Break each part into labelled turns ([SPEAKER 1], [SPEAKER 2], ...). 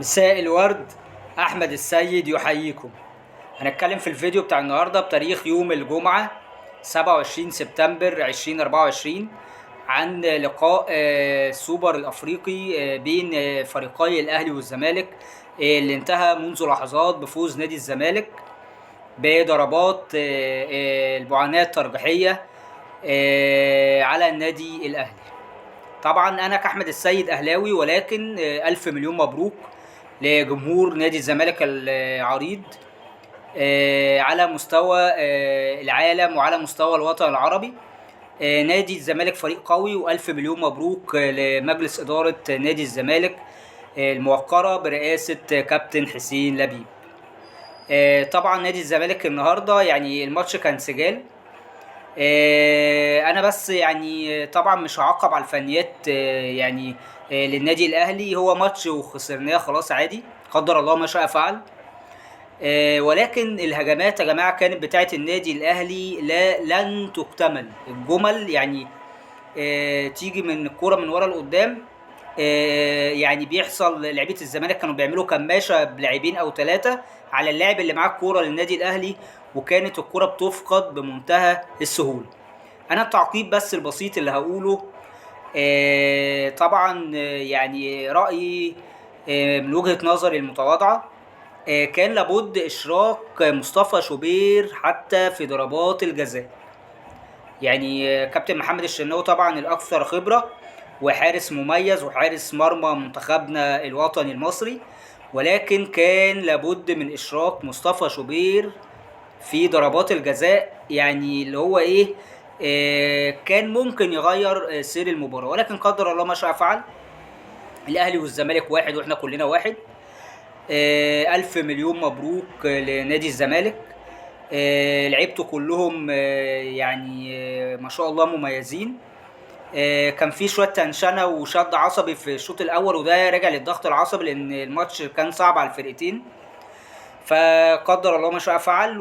[SPEAKER 1] مساء الورد. احمد السيد يحييكم. هنتكلم في الفيديو بتاع النهارده بتاريخ يوم الجمعة 27 سبتمبر 2024 عن لقاء السوبر الافريقي بين فريقي الاهلي والزمالك، اللي انتهى منذ لحظات بفوز نادي الزمالك بضربات المعاناة الترجيحية على النادي الاهلي. طبعا انا كاحمد السيد اهلاوي، ولكن الف مليون مبروك لجمهور نادي الزمالك العريض على مستوى العالم وعلى مستوى الوطن العربي. نادي الزمالك فريق قوي، والف مليون مبروك لمجلس اداره نادي الزمالك الموقره برئاسه كابتن حسين لبيب. طبعا نادي الزمالك النهارده يعني الماتش كان سجال. انا بس يعني طبعا مش هعقب على الفنيات للنادي الاهلي، هو ماتش وخسرناه خلاص عادي، قدر الله ما شاء فعل. ولكن الهجمات يا جماعه كانت بتاعه النادي الاهلي لن تكتمل الجمل، يعني تيجي من الكوره من ورا لقدام. يعني بيحصل لعيبه الزمالك كانوا بيعملوا كماشه بلاعبين او ثلاثه على اللاعب اللي معاه الكوره للنادي الاهلي، وكانت الكوره بتفقد بمنتهى السهوله. انا التعقيب بس البسيط اللي هقوله، طبعا يعني رايي من وجهه نظري المتواضعه، كان لابد اشراك مصطفى شوبير حتى في ضربات الجزاء. يعني كابتن محمد الشناوي طبعا الاكثر خبره وحارس مميز وحارس مرمى منتخبنا الوطني المصري، ولكن كان لابد من اشراك مصطفى شوبير في ضربات الجزاء، يعني اللي هو ايه، كان ممكن يغير سير المباراه، ولكن قدر الله ما شاء فعل. الاهلي والزمالك واحد واحنا كلنا واحد. الف مليون مبروك لنادي الزمالك. لعيبته كلهم ما شاء الله مميزين. كان في شويه تنشنه وشد عصبي في الشوط الاول، وده راجع للضغط العصبي لان الماتش كان صعب على الفرقتين، فقدر الله ما شاء فعل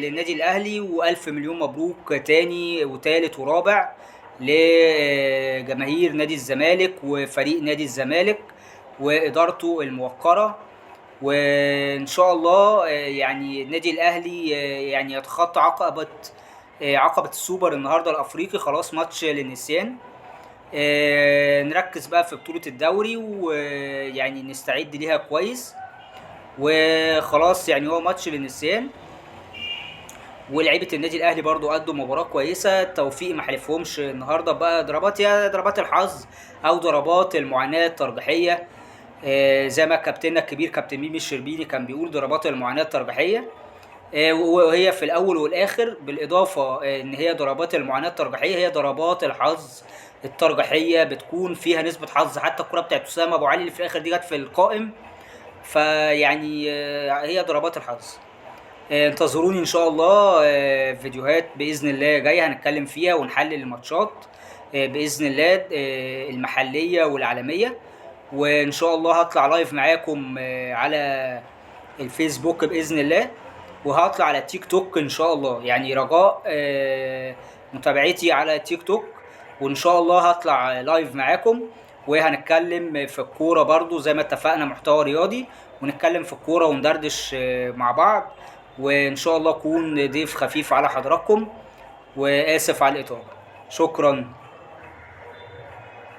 [SPEAKER 1] للنادي الاهلي. والف مليون مبروك تاني وتالت ورابع لجماهير نادي الزمالك وفريق نادي الزمالك وادارته الموقره. وان شاء الله يعني النادي الاهلي يعني يتخطى عقبه السوبر النهارده الافريقي، خلاص ماتش للنسيان. نركز بقى في بطوله الدوري ويعني نستعد ليها كويس، وخلاص يعني هو ماتش للنسيان. ولعيبه النادي الاهلي برضو قدوا مباراه كويسه، التوفيق ما حلفهمش النهارده بقى، ضربات الحظ او ضربات المعاناه الترجيحيه. زي ما كابتننا الكبير كابتن ميمي الشربيني كان بيقول، ضربات المعاناه الترجيحيه. وهي في الاول والاخر بالاضافه ان هي ضربات المعاناه الترجيحيه هي ضربات الحظ الترجيحيه، بتكون فيها نسبه حظ. حتى الكره بتاعت اسامه ابو علي اللي في الاخر دي جت في القائم، فيعني هي ضربات الحظ. انتظروني ان شاء الله فيديوهات باذن الله جايه هنتكلم فيها ونحلل الماتشات باذن الله المحليه والعالميه. وان شاء الله هطلع لايف معاكم على الفيسبوك باذن الله، وهطلع على التيك توك ان شاء الله، يعني رجاء متابعتي على التيك توك. وان شاء الله هطلع لايف معاكم، وهنتكلم في الكوره برضو زي ما اتفقنا، محتوى رياضي، ونتكلم في الكوره وندردش مع بعض. وان شاء الله اكون ضيف خفيف على حضراتكم، واسف على الاطاله. شكرا.